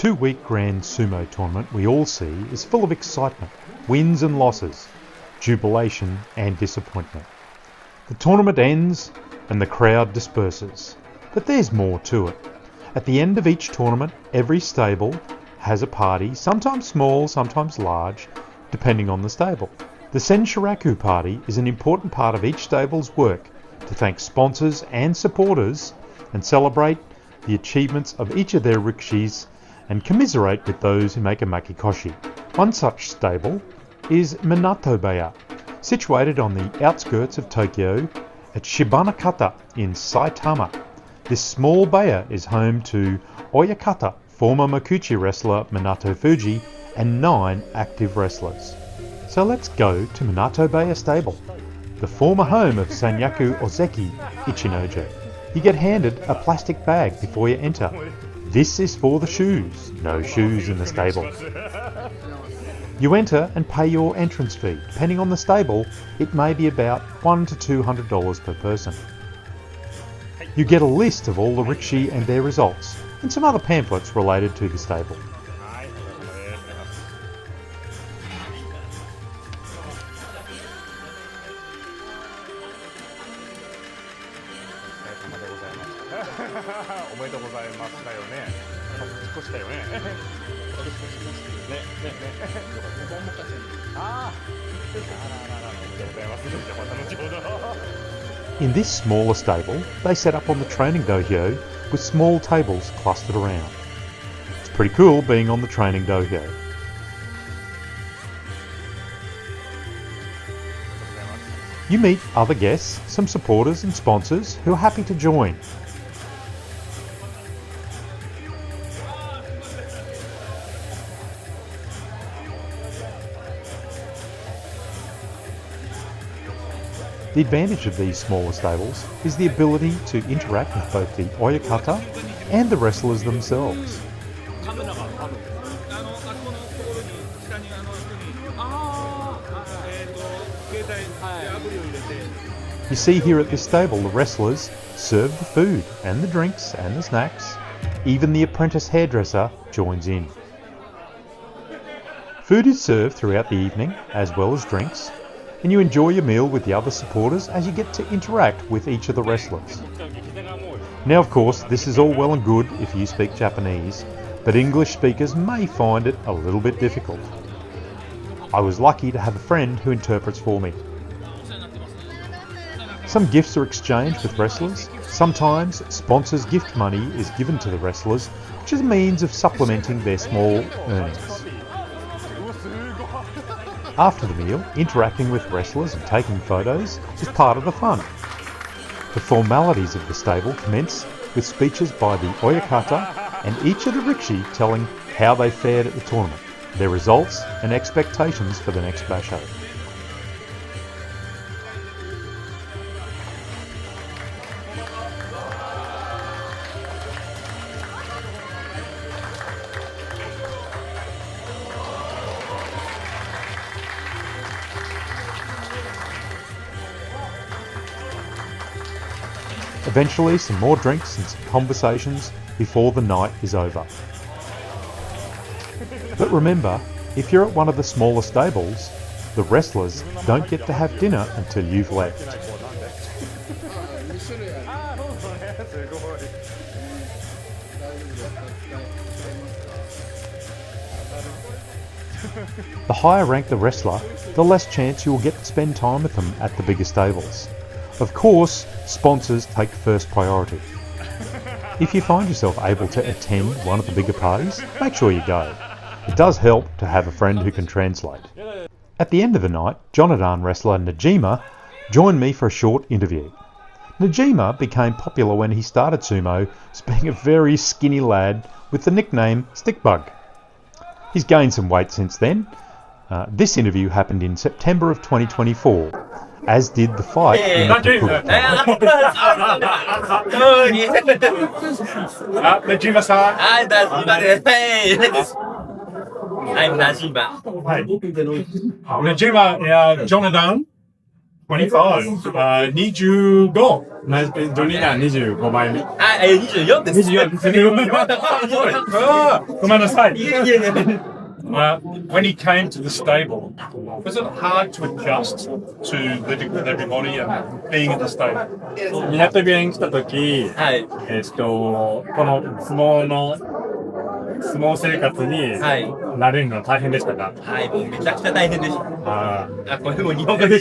2-week GrandSumo tournament we all see is full of excitement, wins and losses, jubilation and disappointment. The tournament ends and the crowd disperses, but there's more to it. At the end of each tournament, every stable has a party, sometimes small, sometimes large, depending on the stable. The Senshuraku Party is an important part of each stable's work to thank sponsors and supporters and celebrate the achievements of each of their rikishis and commiserate with those who make a makikoshi. One such stable is Minato Beya, situated on the outskirts of Tokyo at Shibanakata in Saitama. This small beya is home to Oyakata, former Makuuchi wrestler Minato Fuji, and 9 active wrestlers. So let's go to Minato Beya Stable, the former home of Sanyaku Ozeki Ichinojo. You get handed a plastic bag before you enter. This is for the shoes. No shoes in the stable. You enter and pay your entrance fee. Depending on the stable, it may be about $100 to $200 per person. You get a list of all the rikishi and their results, and some other pamphlets related to the stable. In this smaller stable, they set up on the training dohyo with small tables clustered around. It's pretty cool being on the training dohyo. You meet other guests, some supporters and sponsors who are happy to join. The advantage of these smaller stables is the ability to interact with both the oyakata and the wrestlers themselves. You see here at this stable the wrestlers serve the food and the drinks and the snacks. Even the apprentice hairdresser joins in. Food is served throughout the evening as well as drinks, and you enjoy your meal with the other supporters as you get to interact with each of the wrestlers. Now of course this is all well and good if you speak Japanese, but English speakers may find it a little bit difficult. I was lucky to have a friend who interprets for me. Some gifts are exchanged with wrestlers. Sometimes sponsors' gift money is given to the wrestlers, which is a means of supplementing their small earnings. After the meal, interacting with wrestlers and taking photos is part of the fun. The formalities of the stable commence with speeches by the oyakata and each of the rikishi telling how they fared at the tournament, their results and expectations for the next basho. Eventually some more drinks and some conversations before the night is over. But remember, if you're at one of the smaller stables, the wrestlers don't get to have dinner until you've left. The higher ranked the wrestler, the less chance you will get to spend time with them at the bigger stables. Of course, sponsors take first priority. If you find yourself able to attend one of the bigger parties, make sure you go. It does help to have a friend who can translate. At the end of the night, Jonadan wrestler Najima joined me for a short interview. Najima became popular when he started sumo as being a very skinny lad with the nickname Stickbug. He's gained some weight since then. This interview happened in September of 2024. As did the fight in the Kakura. Najima-san. Hi, Najima. Hey. I'm Najima. Najima, Jonadan 25、25。ジョニーナ25枚目。24です。ごめんなさい。いえいえいえ。When he came to the stable, was it hard to adjust to living with everybody and being in the stable? 港部屋に来た時、はい。この相撲生活に慣れるのは大変でしたか？はい、もうめちゃくちゃ大変でした。これも日本語で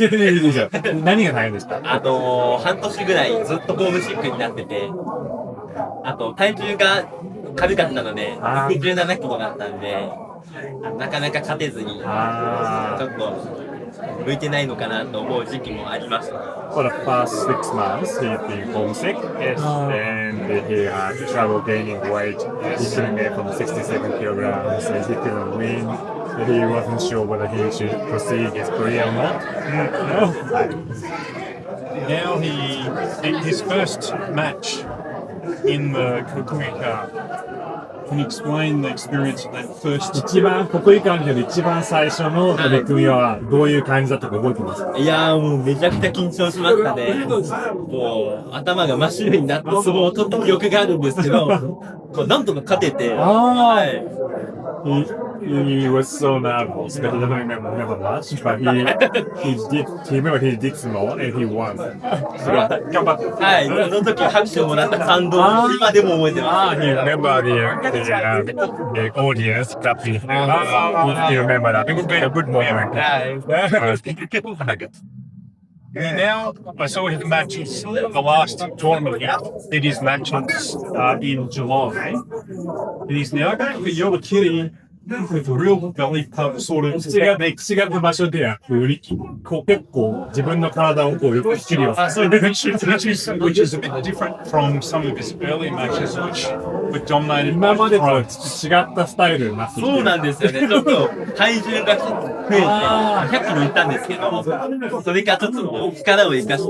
何が大変でした？半年ぐらいずっとホームシックになってて、あと体重が軽かったので、117キロだったんで、なかなか勝てずに、ちょっと向いてないのかなと思う時期もありました。For the past 6 months, he's been homesick, and he had trouble gaining weight. He couldn't get from 67 kilograms, and he couldn't win. He wasn't sure whether he should proceed his career or not. Now his first match in the Kukuika. Can you explain the experience of that first? 一番国技館で一番最初の取り組みはどういう感じだったか覚えてますか？いやーもうめちゃくちゃ緊張しましたね。もう頭が真っ白になって相撲を取った記憶があるんですけど、なんとか勝てて。はい。He was so nervous, but he doesn't remember much. But he remembered he did small and he won. はい、その時拍手をもらった感動を今でも覚えてます。He remembered the audience clapping. He remembered that. It was a good moment. Now, I saw his matches, the last tournament he did his matches in July. And he's now going for Yokiri.With real belly pump sort of technique. 違う場所では結構自分の体をよく知るよ。Which is a bit different from some of his early matches, which were dominated. 今までと違ったスタイルになってきて。そうなんですよね。ちょっと体重が増えて100キロいったんですけど、それからちょっと力を生かし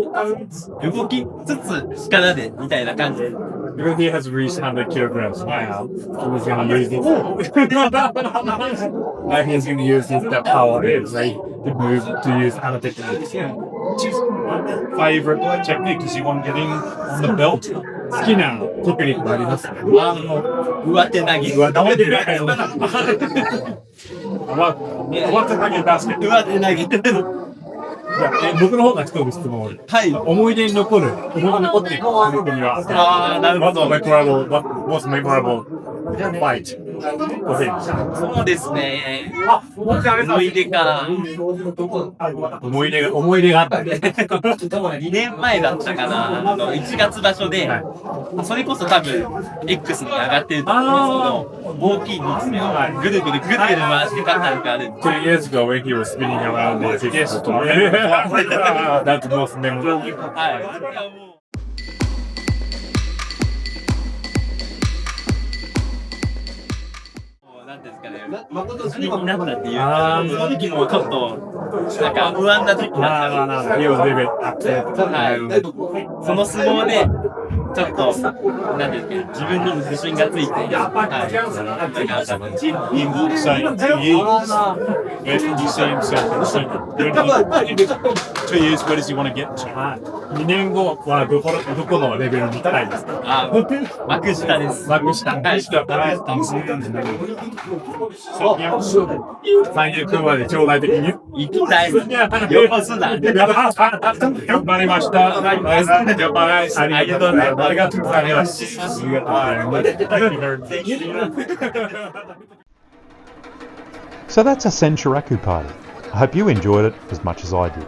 て動きつつ力でみたいな感じで。Because he has reached 100 kilograms now, he's going to use this. Like he's going to use his power, right, to move to use other techniques. What's his favorite technique? Does he want to get in on the belt? 好きなテクニックありますか？上手投げ。上手投げバスケット。上手投げ。僕の方が一つ質問。はい。思い出に残っている取り組みは。なるほど。What's memorable fight? そうですね。思い出か。思い出があった。2年前だったかな。1月場所で、それこそ多分 X に上がってると思うんですけど、大きいニツメをぐるぐる回して勝ったのがある。2 years ago when he was spinning around the X. That's most memorable. はい。なんですかね、誠になったっていうか、その時もちょっと、なんか不安な時期だったんです。その相撲で、ちょっと、なんですかね、自分に自信がついて、はい。2年後はどこのレベルに行きたいですか？幕下です。幕下。最優君まで将来的に行きたい。横綱。頑張りました。ありがとうございます。ありがとうございます。So that's a Senshuraku Party. I hope you enjoyed it as much as I did.